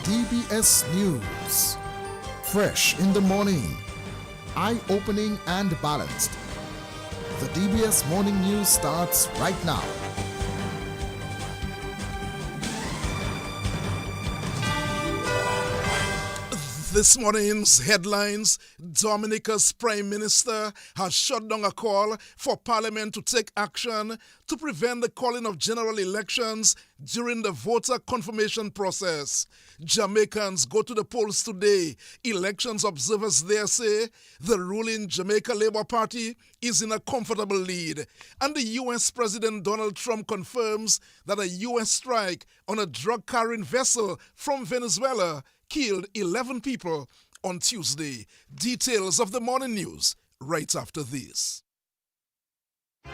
DBS News. Fresh in the morning, eye-opening and balanced. The DBS Morning News starts right now. This morning's headlines: Dominica's Prime Minister has shut down a call for Parliament to take action to prevent the calling of general elections during the voter confirmation process. Jamaicans go to the polls today. Elections observers there say the ruling Jamaica Labour Party is in a comfortable lead. And the U.S. President Donald Trump confirms that a U.S. strike on a drug-carrying vessel from Venezuela killed 11 people on Tuesday. Details of the morning news right after this. Are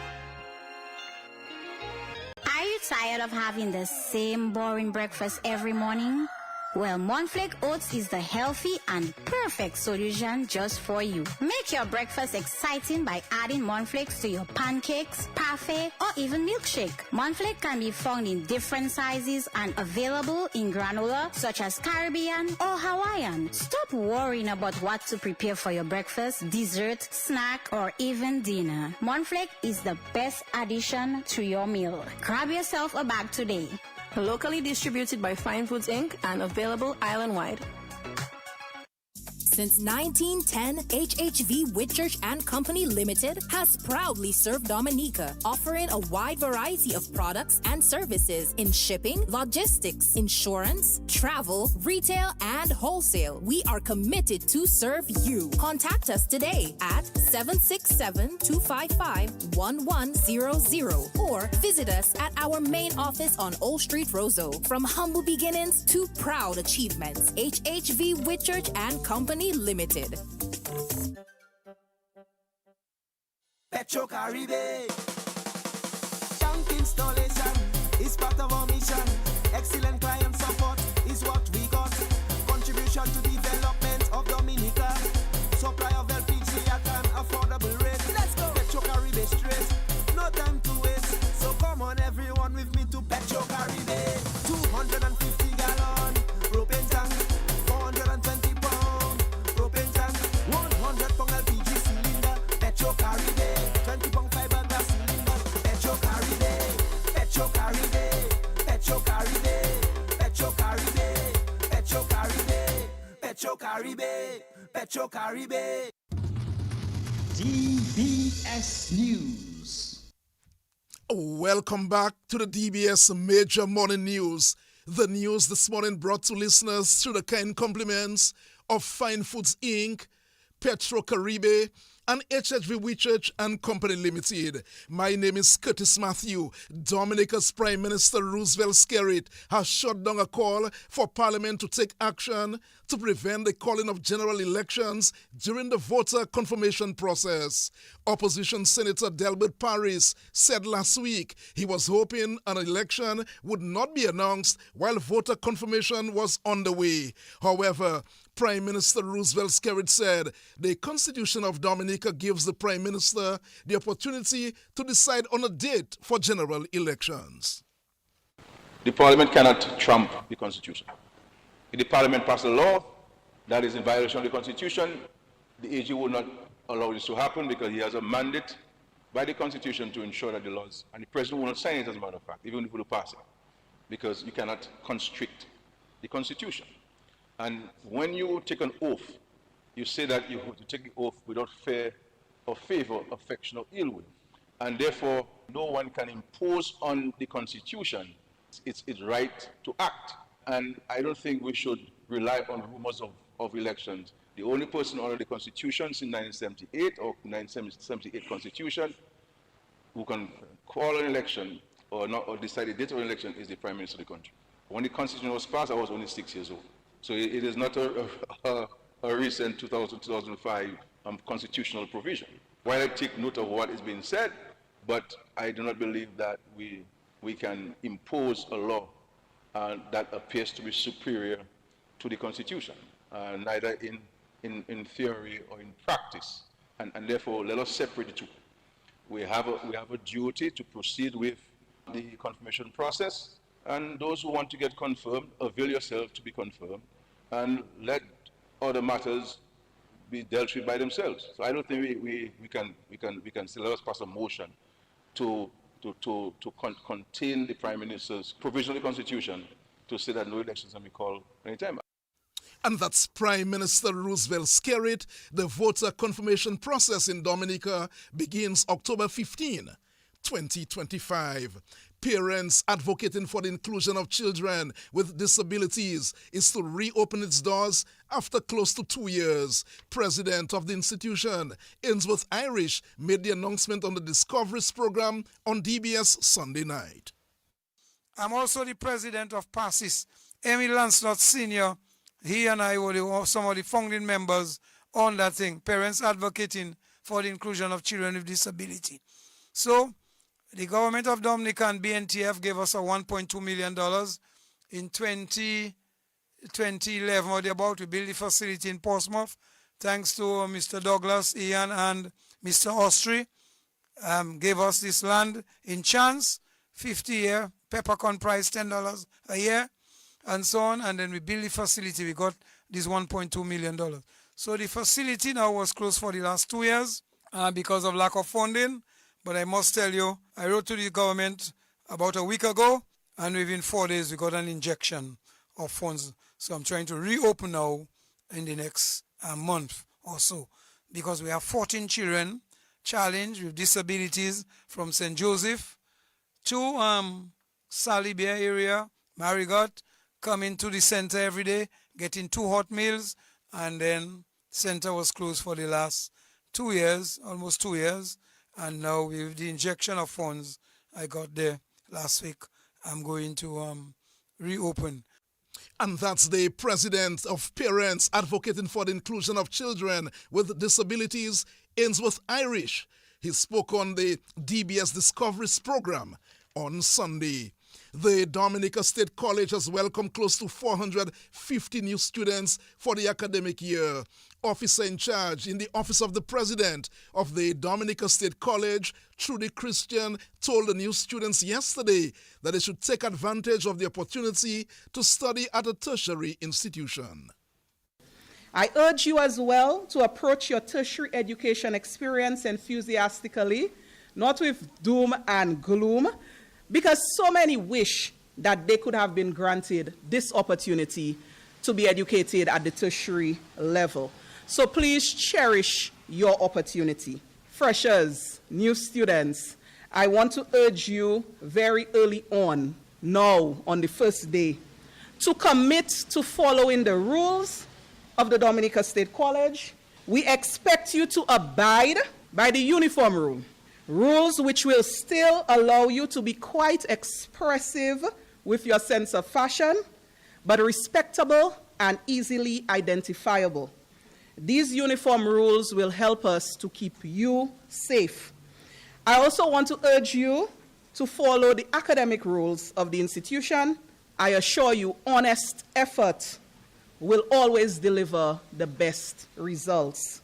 you tired of having the same boring breakfast every morning? Well, Monflake Oats is the healthy and perfect solution just for you. Make your breakfast exciting by adding Monflakes to your pancakes, parfait, or even milkshake. Monflake can be found in different sizes and available in granola such as Caribbean or Hawaiian. Stop worrying about what to prepare for your breakfast, dessert, snack, or even dinner. Monflake is the best addition to your meal. Grab yourself a bag today. Locally distributed by Fine Foods Inc. and available island-wide. Since 1910, HHV Whitchurch and Company Limited has proudly served Dominica, offering a wide variety of products and services in shipping, logistics, insurance, travel, retail, and wholesale. We are committed to serve you. Contact us today at 767-255-1100 or visit us at our main office on Old Street, Roseau. From humble beginnings to proud achievements, HHV Whitchurch and Company Limited. Petro Caribe. Tank installation is part of our mission. Excellent client support is what we got. Contribution to development of Dominica. Supply of LPG at an affordable rate. Let's go. Petro Caribe straight. No time to waste. So come on everyone with me to Petro Caribe. 250 gallon propane tank. 420 pound propane tank. 100 pound LPG cylinder. Petro Caribe. 20 pound fiberglass cylinder. Petro Caribe. Petro Caribe. Petro Caribe. Petro Caribe. Petro Caribe. Petro Caribe. Petro Caribe. DBS News. Welcome back to the DBS Major Morning News. The news this morning brought to listeners through the kind compliments of Fine Foods Inc., Petro Caribe, and HHV Whitchurch and Company Limited. My name is Curtis Matthew. Dominica's Prime Minister Roosevelt Skerrit has shut down a call for Parliament to take action to prevent the calling of general elections during the voter confirmation process. Opposition Senator Delbert Paris said last week he was hoping an election would not be announced while voter confirmation was underway. However, Prime Minister Roosevelt Skerrit said the Constitution of Dominica gives the Prime Minister the opportunity to decide on a date for general elections. The Parliament cannot trump the Constitution. If the Parliament passes a law that is in violation of the Constitution, the AG will not allow this to happen because he has a mandate by the Constitution to ensure that the laws, and the President will not sign it as a matter of fact, even if he will pass it, because you cannot constrict the Constitution. And when you take an oath, you say that you have to take the oath without fear or favor, affection or ill will. And therefore, no one can impose on the Constitution its right to act. And I don't think we should rely on rumors of elections. The only person under the Constitution since 1978 or 1978 Constitution who can call an election or not or decide the date of an election is the Prime Minister of the country. When the Constitution was passed, I was only 6 years old. So it is not a recent 2005 constitutional provision. While I take note of what is being said, but I do not believe that we can impose a law that appears to be superior to the Constitution, neither in theory or in practice. And therefore, let us separate the two. We have a duty to proceed with the confirmation process, And those who want to get confirmed, avail yourself to be confirmed, and let other matters be dealt with by themselves. So I don't think we can still let us pass a motion to contain the Prime Minister's provisional constitution to say that no elections can be called anytime. And that's Prime Minister Roosevelt Skerrit. The voter confirmation process in Dominica begins October 15, 2025. Parents advocating for the inclusion of children with disabilities is to reopen its doors after close to 2 years. President of the institution, Ainsworth Irish, made the announcement on the Discoveries program on DBS Sunday night. I'm also the president of PASIS. Emil Lancelot Sr., he and I were some of the founding members on that thing, parents advocating for the inclusion of children with disability. So, the government of Dominica and BNTF gave us a $1.2 million in 2011 or thereabout. We built the facility in Portsmouth, thanks to Mr. Douglas, Ian, and Mr. Austri. Gave us this land in chance, 50-year, peppercorn price, $10 a year, and so on. And then we built the facility. We got this $1.2 million. So the facility now was closed for the last 2 years because of lack of funding. But I must tell you, I wrote to the government about a week ago, and within 4 days we got an injection of funds. So I'm trying to reopen now in the next month or so, because we have 14 children challenged with disabilities from St. Joseph to Sally Bear area, Marigot, coming to the center every day, getting 2 hot meals, and then center was closed for the last 2 years, almost 2 years. And now with the injection of funds I got there last week, I'm going to reopen. And that's the president of Parents Advocating for the Inclusion of Children with Disabilities, Ainsworth Irish. He spoke on the DBS Discoveries program on Sunday. The Dominica State College has welcomed close to 450 new students for the academic year. Officer in charge in the Office of the President of the Dominica State College, Trudy Christian, told the new students yesterday that they should take advantage of the opportunity to study at a tertiary institution. I urge you as well to approach your tertiary education experience enthusiastically, not with doom and gloom, because so many wish that they could have been granted this opportunity to be educated at the tertiary level. So please cherish your opportunity. Freshers, new students, I want to urge you very early on, now on the first day, to commit to following the rules of the Dominica State College. We expect you to abide by the uniform rule. Rules which will still allow you to be quite expressive with your sense of fashion, but respectable and easily identifiable. These uniform rules will help us to keep you safe. I also want to urge you to follow the academic rules of the institution. I assure you, honest effort will always deliver the best results.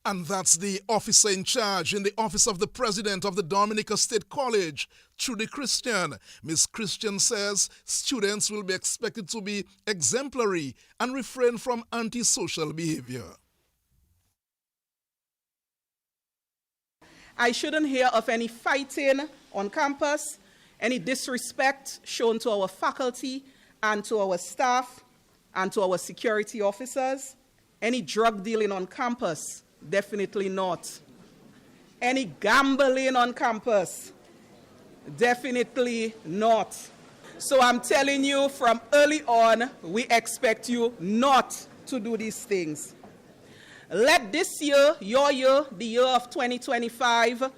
And that's the officer in charge in the Office of the President of the Dominica State College, Trudy Christian. Ms. Christian says students will be expected to be exemplary and refrain from antisocial behavior. I shouldn't hear of any fighting on campus, any disrespect shown to our faculty and to our staff and to our security officers, any drug dealing on campus. Definitely not. Any gambling on campus? Definitely not. So I'm telling you from early on, we expect you not to do these things. Let this year, your year, the year of 2025,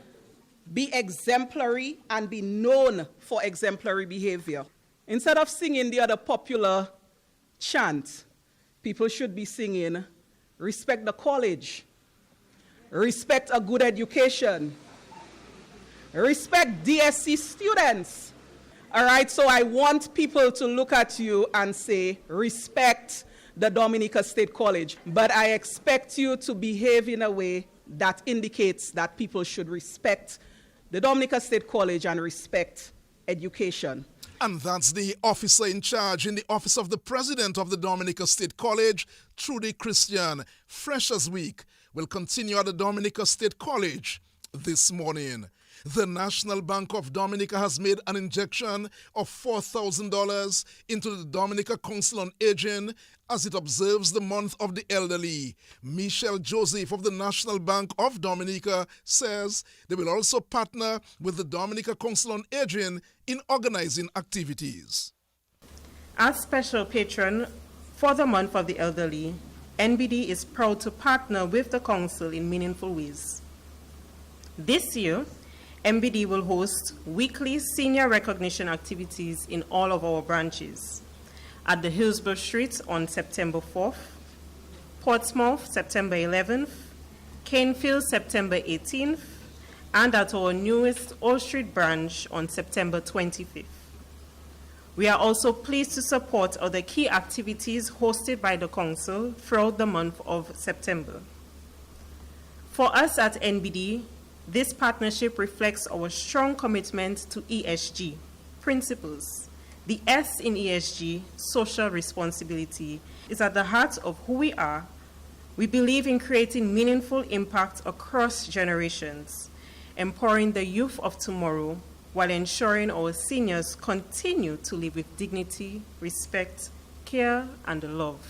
be exemplary and be known for exemplary behavior. Instead of singing the other popular chant, people should be singing, respect the college, respect a good education, respect DSC students. All right, so I want people to look at you and say, respect the Dominica State College. But I expect you to behave in a way that indicates that people should respect the Dominica State College and respect education. And that's the officer in charge in the office of the president of the Dominica State College, Trudy Christian. Freshers Week will continue at the Dominica State College this morning. The National Bank of Dominica has made an injection of $4,000 into the Dominica Council on Aging as it observes the month of the elderly. Michelle Joseph of the National Bank of Dominica says they will also partner with the Dominica Council on Aging in organizing activities. As special patron for the month of the elderly, NBD is proud to partner with the Council in meaningful ways. This year, MBD will host weekly senior recognition activities in all of our branches. At the Hillsborough Street on September 4th, Portsmouth September 11th, Canefield September 18th, and at our newest Old Street branch on September 25th. We are also pleased to support other key activities hosted by the Council throughout the month of September. For us at NBD, this partnership reflects our strong commitment to ESG principles. The S in ESG, social responsibility, is at the heart of who we are. We believe in creating meaningful impact across generations, empowering the youth of tomorrow while ensuring our seniors continue to live with dignity, respect, care, and love.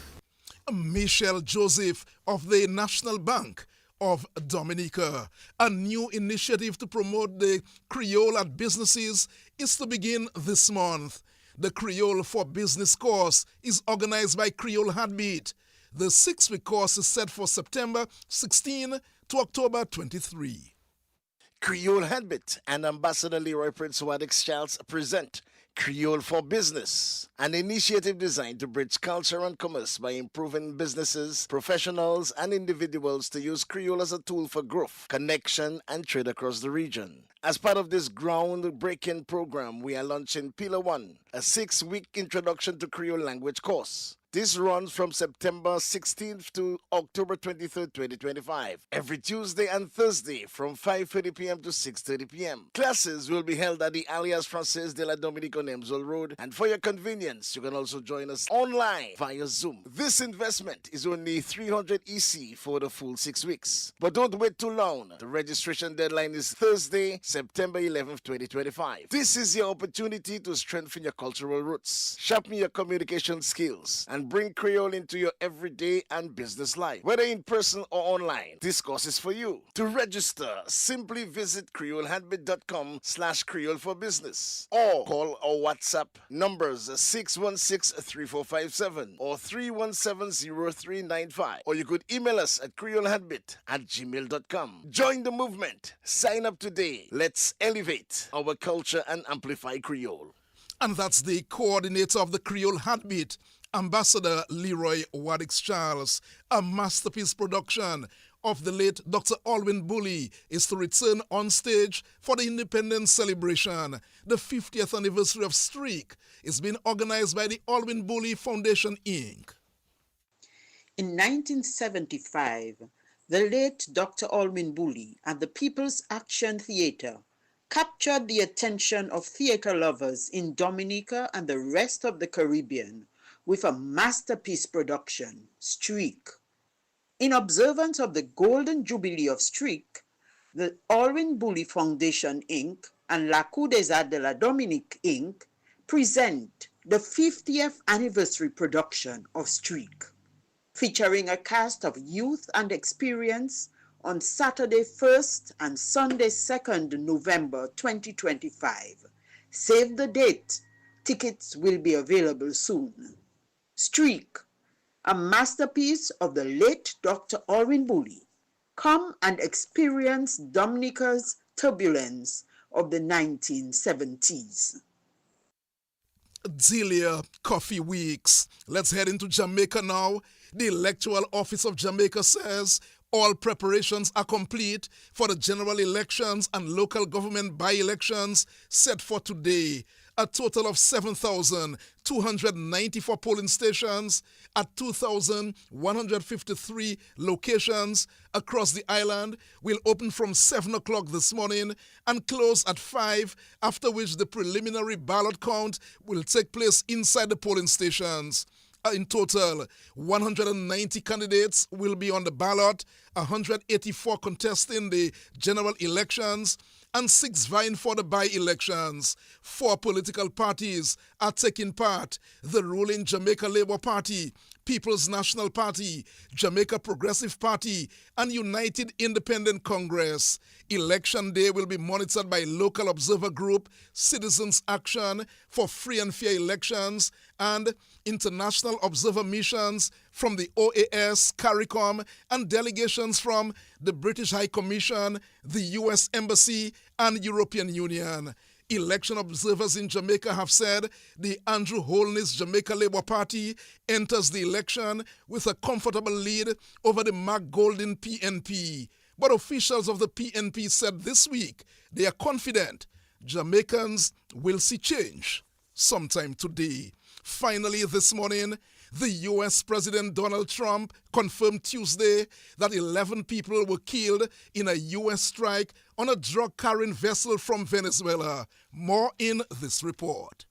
Michelle Joseph of the National Bank of Dominica. A new initiative to promote the Creole at businesses is to begin this month. The Creole for Business course is organized by Creole Heartbeat. The 6-week course is set for September 16 to October 23. Creole Heartbeat and Ambassador Leroy Prince Wadix Charles present Creole for Business, an initiative designed to bridge culture and commerce by improving businesses, professionals, and individuals to use Creole as a tool for growth, connection, and trade across the region. As part of this groundbreaking program, we are launching Pillar 1, a 6-week introduction to Creole language course. This runs from September 16th to October 23rd, 2025, every Tuesday and Thursday from 5:30 p.m. to 6:30 p.m. Classes will be held at the Alias Frances de la Dominique on Emsol Road, and for your convenience, you can also join us online via Zoom. This investment is only 300 EC for the full 6 weeks. But don't wait too long. The registration deadline is Thursday, September 11th, 2025. This is your opportunity to strengthen your cultural roots, sharpen your communication skills, and bring Creole into your everyday and business life. Whether in person or online, this course is for you. To register, simply visit creolehandbit.com/Creole for Business or call or WhatsApp numbers 616-3457 or 317-0395, or you could email us at creolehandbit@gmail.com. Join the movement. Sign up today. Let's elevate our culture and amplify Creole. And that's the coordinator of the Creole Heartbeat, Ambassador Leroy Wadix Charles. A masterpiece production of the late Dr. Alwyn Bully is to return on stage for the Independence celebration. The 50th anniversary of Streak is being organized by the Alwyn Bully Foundation, Inc. In 1975, the late Dr. Alwyn Bully and the People's Action Theatre captured the attention of theatre lovers in Dominica and the rest of the Caribbean with a masterpiece production, Streak. In observance of the Golden Jubilee of Streak, the Alwyn Bully Foundation, Inc. and La Cour des Arts de la Dominique, Inc. present the 50th anniversary production of Streak, featuring a cast of youth and experience on Saturday 1st and Sunday 2nd November 2025. Save the date. Tickets will be available soon. Streak, a masterpiece of the late Dr. Alwyn Bully. Come and experience Dominica's turbulence of the 1970s. Delia Coffee Weeks. Let's head into Jamaica now. The Electoral Office of Jamaica says all preparations are complete for the general elections and local government by-elections set for today. a total of 7,294 polling stations at 2,153 locations across the island will open from 7 o'clock this morning and close at 5, after which the preliminary ballot count will take place inside the polling stations. In total, 190 candidates will be on the ballot, 184 contesting the general elections, and 6 vying for the by-elections. 4 political parties are taking part: the ruling Jamaica Labour Party, People's National Party, Jamaica Progressive Party, and United Independent Congress. Election day will be monitored by local observer group Citizens Action for Free and Fair Elections and international observer missions from the OAS, CARICOM, and delegations from the British High Commission, the U.S. Embassy, and European Union. Election observers in Jamaica have said the Andrew Holness Jamaica Labour Party enters the election with a comfortable lead over the Mark Golding PNP. But officials of the PNP said this week they are confident Jamaicans will see change sometime today. Finally, this morning, the U.S. President Donald Trump confirmed Tuesday that 11 people were killed in a U.S. strike on a drug-carrying vessel from Venezuela. More in this report.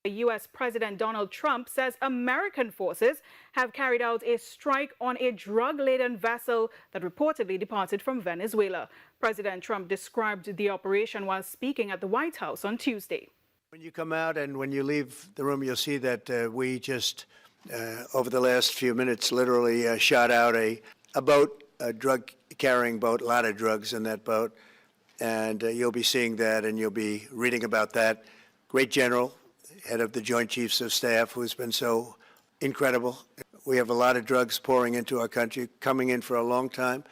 U.S. President Donald Trump says American forces have carried out a strike on a drug-laden vessel that reportedly departed from Venezuela. President Trump described the operation while speaking at the White House on Tuesday. When you come out and when you leave the room, you'll see that we just, over the last few minutes, literally shot out a boat, a drug-carrying boat, a lot of drugs in that boat. And you'll be seeing that and you'll be reading about that. Great general, head of the Joint Chiefs of Staff, who's been so incredible. We have a lot of drugs pouring into our country, coming in for a long time.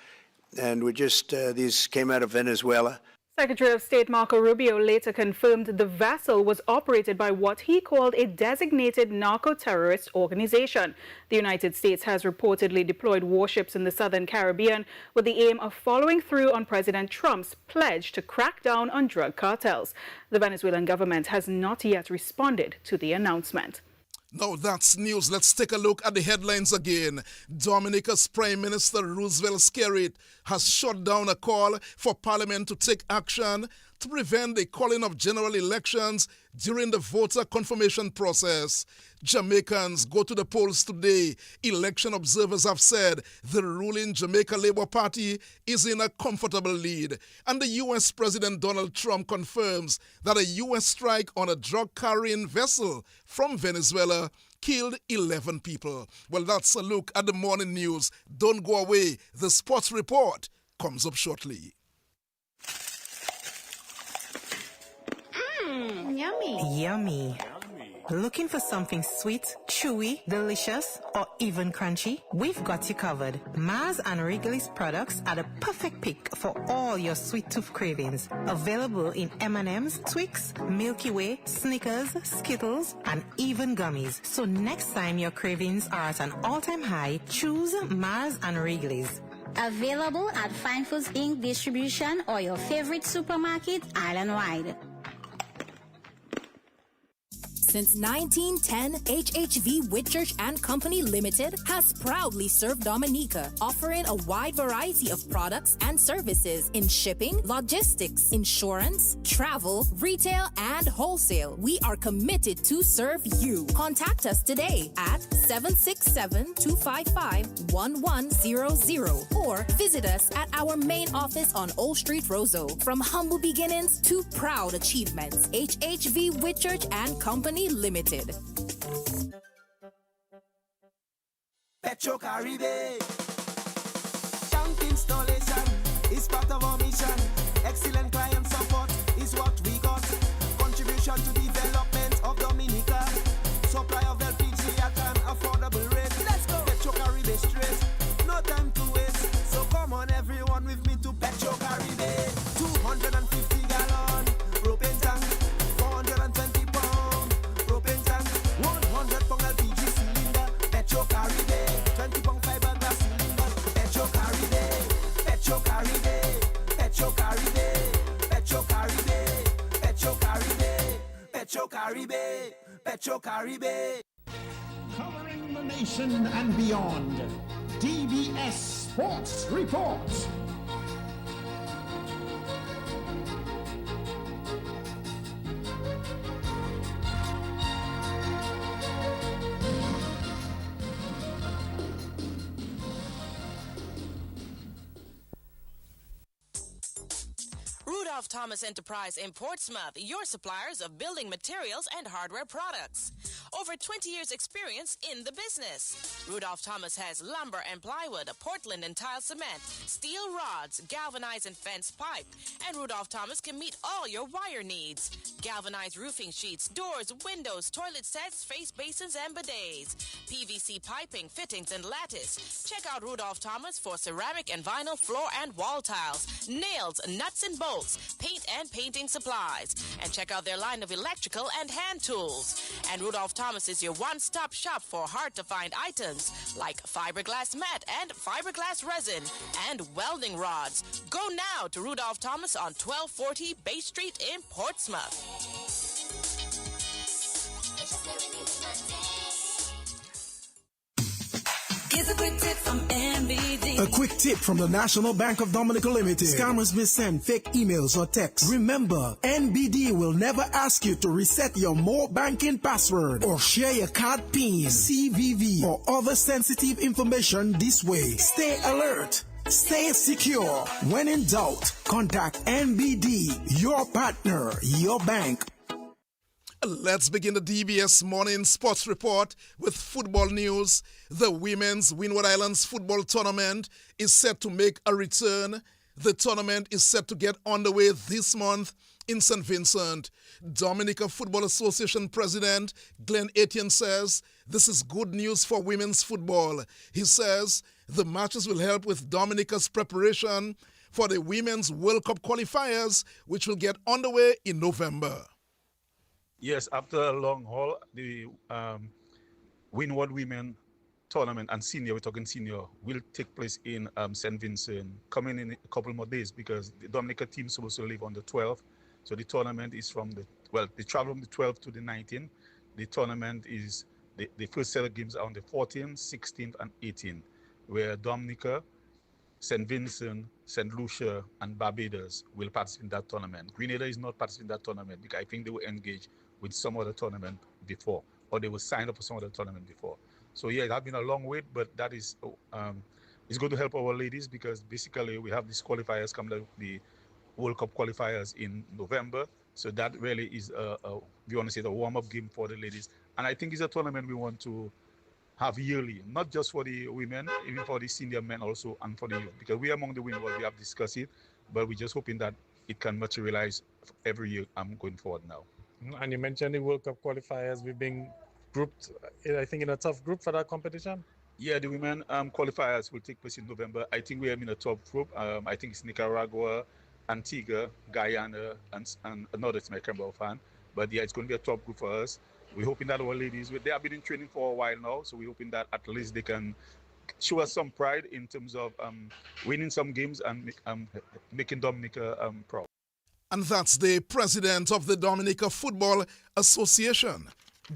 And we just, these came out of Venezuela. Secretary of State Marco Rubio later confirmed the vessel was operated by what he called a designated narco-terrorist organization. The United States has reportedly deployed warships in the Southern Caribbean with the aim of following through on President Trump's pledge to crack down on drug cartels. The Venezuelan government has not yet responded to the announcement. Now that's news. Let's take a look at the headlines again. Dominica's Prime Minister Roosevelt Skerrit has shut down a call for Parliament to take action to prevent the calling of general elections during the voter confirmation process. Jamaicans go to the polls today. Election observers have said the ruling Jamaica Labour Party is in a comfortable lead. And the U.S. President Donald Trump confirms that a U.S. strike on a drug-carrying vessel from Venezuela killed 11 people. Well, that's a look at the morning news. Don't go away. The sports report comes up shortly. Yummy. Yummy. Looking for something sweet, chewy, delicious, or even crunchy? We've got you covered. Mars and Wrigley's products are the perfect pick for all your sweet tooth cravings. Available in M&M's, Twix, Milky Way, Snickers, Skittles, and even gummies. So next time your cravings are at an all-time high, choose Mars and Wrigley's. Available at Fine Foods Inc. distribution or your favorite supermarket island-wide. Since 1910, HHV Whitchurch and Company Limited has proudly served Dominica, offering a wide variety of products and services in shipping, logistics, insurance, travel, retail, and wholesale. We are committed to serve you. Contact us today at 767-255-1100 or visit us at our main office on Old Street, Roseau. From humble beginnings to proud achievements, HHV Whitchurch and Company Limited. Petro Caribe. Tank installation is part of our mission. Excellent client support is what we got. Contribution to development of Dominica. Supply of LPG at an affordable rate. Let's go. Petro Caribe straight. No time to waste. So come on everyone with me to Petro Caribe. 250 gallon propane tank. 420 pound propane tank. 100 pound LPG cylinder. Petro Caribe. 20 pound fiberglass cylinder. Petro Caribe. Petro Caribe. Petro Caribe. Petro Caribe, Petro Caribe. Covering the nation and beyond, DBS Sports Report. Rudolph Thomas Enterprise in Portsmouth, your suppliers of building materials and hardware products. Over 20 years experience in the business. Rudolph Thomas has lumber and plywood, Portland and tile cement, steel rods, galvanized and fenced pipe. And Rudolph Thomas can meet all your wire needs. Galvanized roofing sheets, doors, windows, toilet sets, face basins and bidets. PVC piping, fittings and lattice. Check out Rudolph Thomas for ceramic and vinyl floor and wall tiles, nails, nuts and bolts, paint and painting supplies. And check out their line of electrical and hand tools. And Rudolph Thomas is your one-stop shop for hard-to-find items like fiberglass mat and fiberglass resin and welding rods. Go now to Rudolph Thomas on 1240 Bay Street in Portsmouth. Here's a quick tip from MBD. A quick tip from the National Bank of Dominica Limited. Scammers may send fake emails or texts. Remember, NBD will never ask you to reset your more banking password or share your card PIN, CVV, or other sensitive information this way. Stay alert. Stay secure. When in doubt, contact NBD, your partner, your bank. Let's begin the DBS Morning Sports Report with football news. The Women's Windward Islands Football Tournament is set to make a return. The tournament is set to get underway this month in St. Vincent. Dominica Football Association President Glenn Etienne says this is good news for women's football. He says the matches will help with Dominica's preparation for the Women's World Cup qualifiers, which will get underway in November. Yes, after a long haul, the Windward Women Tournament and senior, we're talking senior, will take place in St. Vincent, coming in a couple more days because the Dominica team is supposed to leave on the 12th. So the tournament is they travel from the 12th to the 19th. The tournament is, the first set of games are on the 14th, 16th, and 18th, where Dominica, St. Vincent, St. Lucia, and Barbados will participate in that tournament. Grenada is not participating in that tournament because I think they were engaged with some other tournament before, or they were signed up for some other tournament before. So yeah, it has been a long wait, but that is it's going to help our ladies because basically we have these qualifiers coming, the World Cup qualifiers in November. So that really is we want to say the warm-up game for the ladies. And I think it's a tournament we want to have yearly, not just for the women, even for the senior men also, and for the youth. Because we among the women, we have discussed it, but we're just hoping that it can materialize every year going forward now. And you mentioned the World Cup qualifiers. We've been grouped, I think, in a tough group for that competition. Yeah, the women qualifiers will take place in November. I think we are in a top group. I think it's Nicaragua, Antigua, Guyana, and another team I can't remember offhand. But yeah, it's going to be a top group for us. We're hoping that our ladies, they have been in training for a while now, so we're hoping that at least they can show us some pride in terms of winning some games and making Dominica proud. And that's the president of the Dominica Football Association,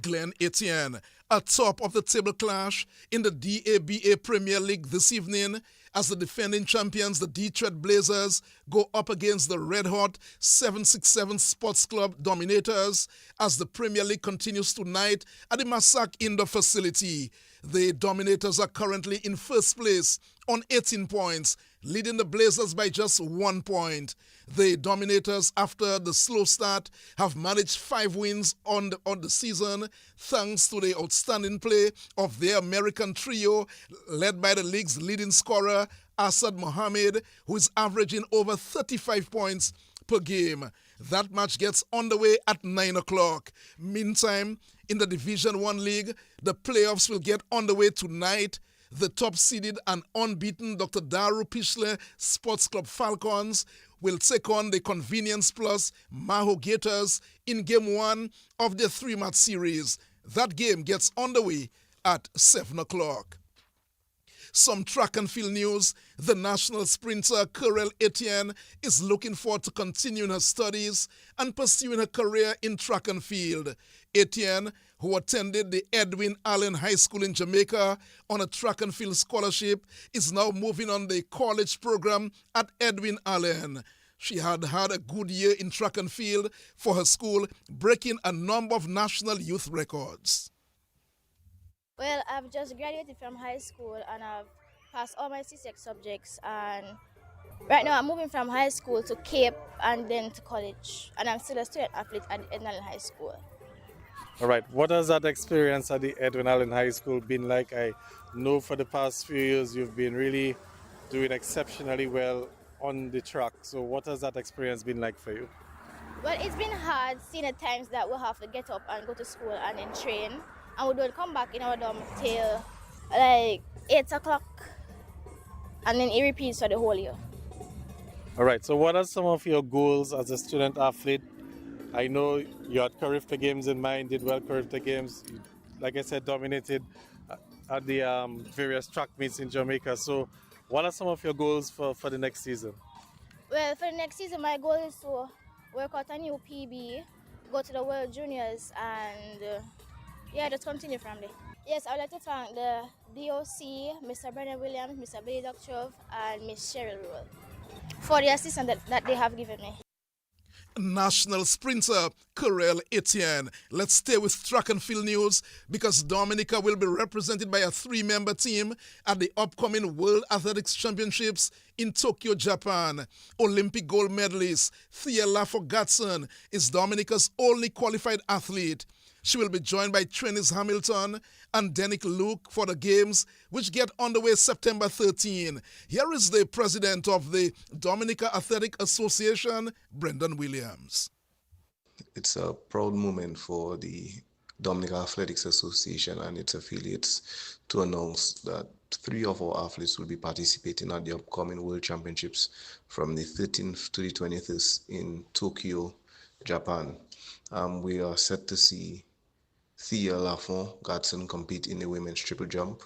Glenn Etienne. A top of the table clash in the DABA Premier League this evening as the defending champions, the Detroit Blazers, go up against the red-hot 767 Sports Club Dominators as the Premier League continues tonight at the Massac Indoor Facility. The Dominators are currently in first place on 18 points, leading the Blazers by just 1 point. The Dominators, after the slow start, have managed 5 wins on the season thanks to the outstanding play of their American trio led by the league's leading scorer, Asad Mohammed, who is averaging over 35 points per game. That match gets underway at 9 o'clock. Meantime, in the Division 1 League, the playoffs will get underway tonight. The top-seeded and unbeaten Dr. Daru Pishle Sports Club Falcons will take on the Convenience Plus Maho Gators in Game 1 of the 3-match series. That game gets underway at 7 o'clock. Some track and field news. The national sprinter Corel Etienne is looking forward to continuing her studies and pursuing her career in track and field. Etienne, who attended the Edwin Allen High School in Jamaica on a track and field scholarship, is now moving on the college program at Edwin Allen. She had a good year in track and field for her school, breaking a number of national youth records. Well, I've just graduated from high school and I've passed all my CSEC subjects, and right now I'm moving from high school to Cape and then to college, and I'm still a student athlete at Edwin Allen High School. All right, what has that experience at the Edwin Allen High School been like? I know for the past few years you've been really doing exceptionally well on the track. So what has that experience been like for you? Well, it's been hard seeing at times that we'll have to get up and go to school and then train, and we don't come back in our dorm till like 8 o'clock, and then it repeats for the whole year. All right, so what are some of your goals as a student athlete? I know you had Carifta Games in mind, did well Carifta Games. Like I said, dominated at the various track meets in Jamaica. So what are some of your goals for the next season? Well, for the next season, my goal is to work out a new PB, go to the World Juniors, and just continue from there. Yes, I would like to thank the DOC, Mr. Brennan Williams, Mr. Billy Doctrove, and Miss Cheryl Rule for the assistance that they have given me. National sprinter Corel Etienne. Let's stay with track and field news because Dominica will be represented by a 3-member team at the upcoming World Athletics Championships in Tokyo, Japan. Olympic gold medalist Thea Laffogatson is Dominica's only qualified athlete. She will be joined by Trennis Hamilton and Denick Luke for the games, which get underway September 13. Here is the president of the Dominica Athletic Association, Brendan Williams. It's a proud moment for the Dominica Athletics Association and its affiliates to announce that 3 of our athletes will be participating at the upcoming World Championships from the 13th to the 20th in Tokyo, Japan. We are set to see Thea Laffogatson compete in the women's triple jump,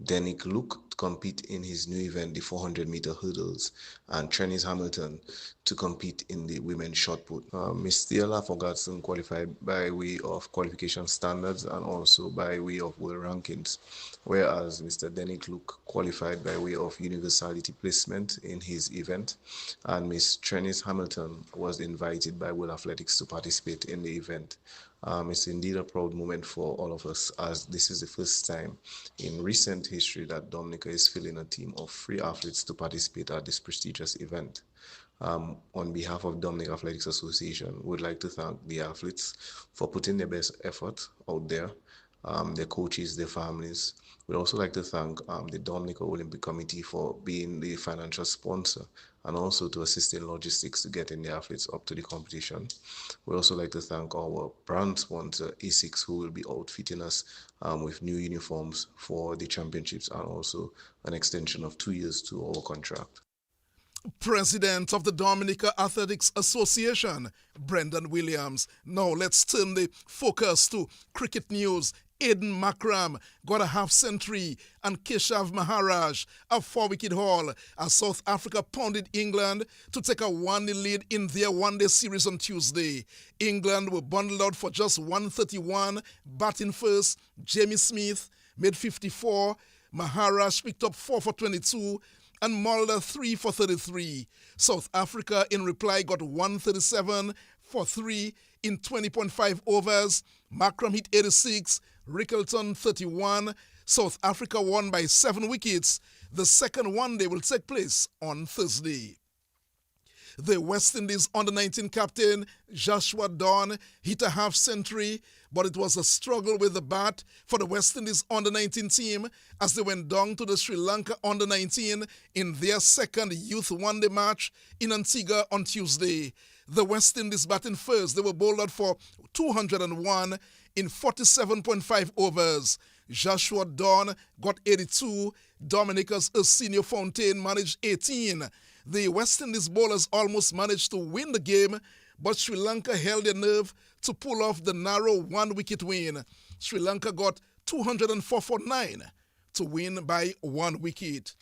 Denick Luke compete in his new event, the 400-meter hurdles, and Trennis Hamilton to compete in the women's shot put. Ms. Thea Laffogatson qualified by way of qualification standards and also by way of world rankings, whereas Mr. Denick Luke qualified by way of universality placement in his event, and Ms. Trennis Hamilton was invited by World Athletics to participate in the event. It's indeed a proud moment for all of us, as this is the first time in recent history that Dominica is filling a team of 3 athletes to participate at this prestigious event. On behalf of Dominica Athletics Association, we would like to thank the athletes for putting their best effort out there, their coaches, their families. We'd also like to thank the Dominica Olympic Committee for being the financial sponsor and also to assist in logistics to getting the athletes up to the competition. We'd also like to thank our brand sponsor, ASICS, who will be outfitting us with new uniforms for the championships and also an extension of 2 years to our contract. President of the Dominica Athletics Association, Brendan Williams. Now let's turn the focus to cricket news. Aiden Makram got a half-century and Keshav Maharaj a 4-wicket haul as South Africa pounded England to take a 1-0 lead in their one-day series on Tuesday. England were bundled out for just 131, batting first. Jamie Smith made 54, Maharaj picked up 4 for 22, and Mulder 3 for 33. South Africa in reply got 137 for 3 in 20.5 overs. Makram hit 86, Rickleton 31. South Africa won by 7 wickets. The second one-day will take place on Thursday. The West Indies under-19 captain Joshua Dawn hit a half-century, but it was a struggle with the bat for the West Indies under-19 team as they went down to the Sri Lanka under-19 in their second youth one-day match in Antigua on Tuesday. The West Indies batting first. They were bowled out for 201 in 47.5 overs. Joshua Dawn got 82. Dominica's Arsenio Fontaine managed 18. The West Indies bowlers almost managed to win the game, but Sri Lanka held their nerve to pull off the narrow 1-wicket win. Sri Lanka got 204 for 9 to win by 1 wicket.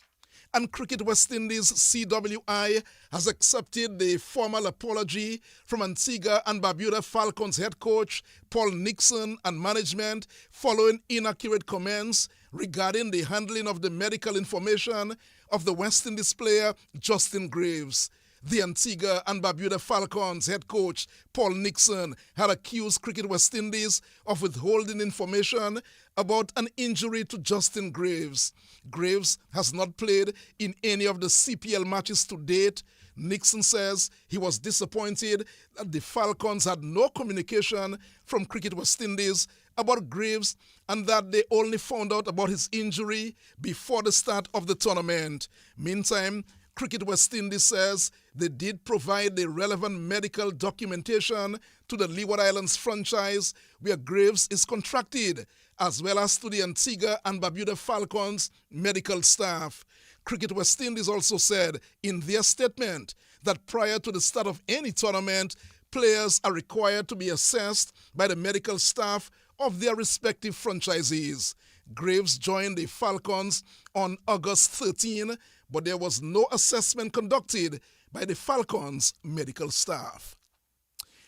And Cricket West Indies CWI has accepted the formal apology from Antigua and Barbuda Falcons head coach Paul Nixon and management following inaccurate comments regarding the handling of the medical information of the West Indies player Justin Graves. The Antigua and Barbuda Falcons head coach Paul Nixon had accused Cricket West Indies of withholding information about an injury to Justin Graves. Graves has not played in any of the CPL matches to date. Nixon says he was disappointed that the Falcons had no communication from Cricket West Indies about Graves and that they only found out about his injury before the start of the tournament. Meantime, Cricket West Indies says they did provide the relevant medical documentation to the Leeward Islands franchise where Graves is contracted, as well as to the Antigua and Barbuda Falcons medical staff. Cricket West Indies also said in their statement that prior to the start of any tournament, players are required to be assessed by the medical staff of their respective franchisees. Graves joined the Falcons on August 13, but there was no assessment conducted by the Falcons medical staff.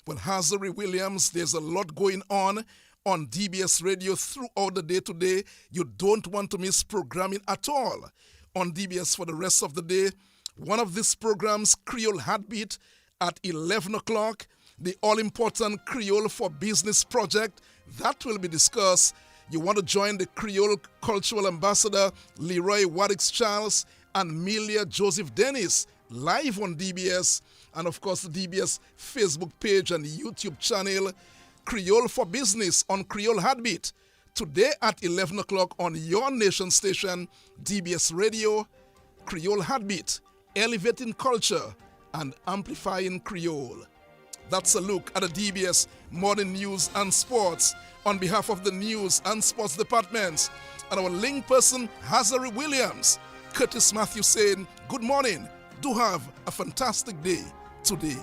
Well, Hazari Williams, there's a lot going on DBS Radio throughout the day today. You don't want to miss programming at all on DBS for the rest of the day. One of these programs, Creole Heartbeat, at 11 o'clock, the all-important Creole for Business project, that will be discussed. You want to join the Creole Cultural Ambassador, Leroy Waddix Charles, and Melia Joseph Dennis, live on DBS, and of course the DBS Facebook page and YouTube channel, Creole for Business on Creole Heartbeat, today at 11 o'clock on your nation station, DBS Radio, Creole Heartbeat, elevating culture and amplifying Creole. That's a look at the DBS Morning News and Sports on behalf of the News and Sports departments and our link person, Hazari Williams. Curtis Matthew saying, good morning. Do have a fantastic day today.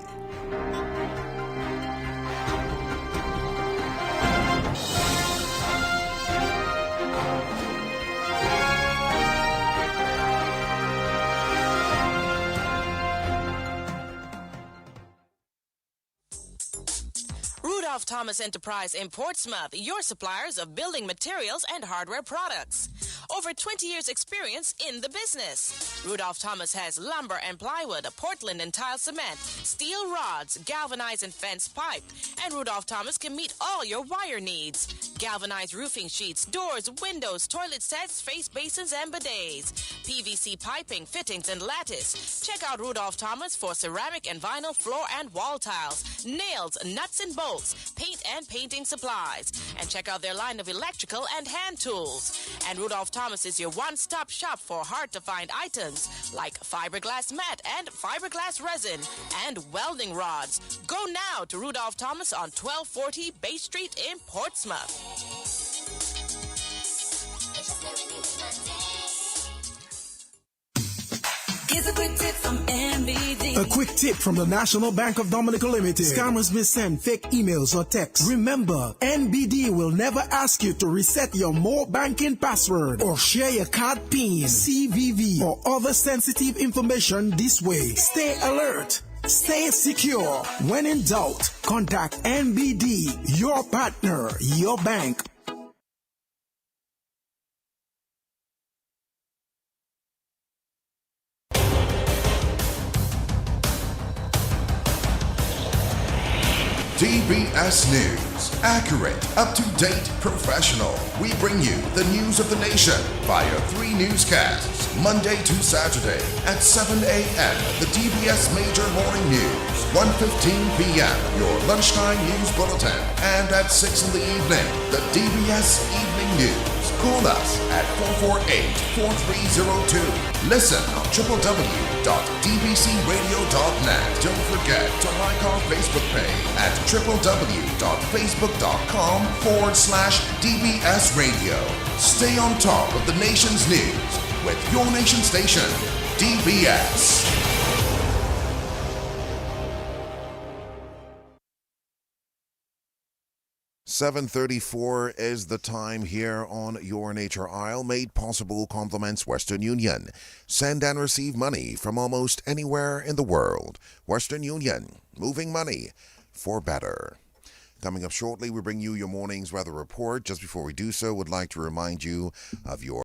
Rudolph Thomas Enterprise in Portsmouth, your suppliers of building materials and hardware products. Over 20 years experience in the business. Rudolph Thomas has lumber and plywood, Portland and tile cement, steel rods, galvanized and fenced pipe, and Rudolph Thomas can meet all your wire needs. Galvanized roofing sheets, doors, windows, toilet sets, face basins, and bidets. PVC piping, fittings, and lattice. Check out Rudolph Thomas for ceramic and vinyl floor and wall tiles, nails, nuts and bolts, paint and painting supplies. And check out their line of electrical and hand tools. And Rudolph Thomas is your one-stop shop for hard-to-find items like fiberglass mat and fiberglass resin and welding rods. Go now to Rudolph Thomas on 1240 Bay Street in Portsmouth. Here's a quick tip from MBD. A quick tip from the National Bank of Dominica Limited. Scammers may send fake emails or texts. Remember, NBD will never ask you to reset your more banking password or share your card PIN, CVV, or other sensitive information this way. Stay alert. Stay secure. When in doubt, contact NBD, your partner, your bank. DBS News. Accurate, up-to-date, professional. We bring you the news of the nation via 3 newscasts, Monday to Saturday at 7 a.m. The DBS Major Morning News, 1:15 p.m. Your lunchtime news bulletin, and at 6 in the evening, the DBS Evening News. Call us at 448-4302. Listen on www.dbcradio.net. Don't forget to like our Facebook page at www.facebook.com/DBS Radio. Stay on top of the nation's news with your nation station, DBS. 7:34 is the time here on Your Nature Isle. Made possible compliments Western Union. Send and receive money from almost anywhere in the world. Western Union, moving money for better. Coming up shortly, we bring you your morning's weather report. Just before we do so, would like to remind you of your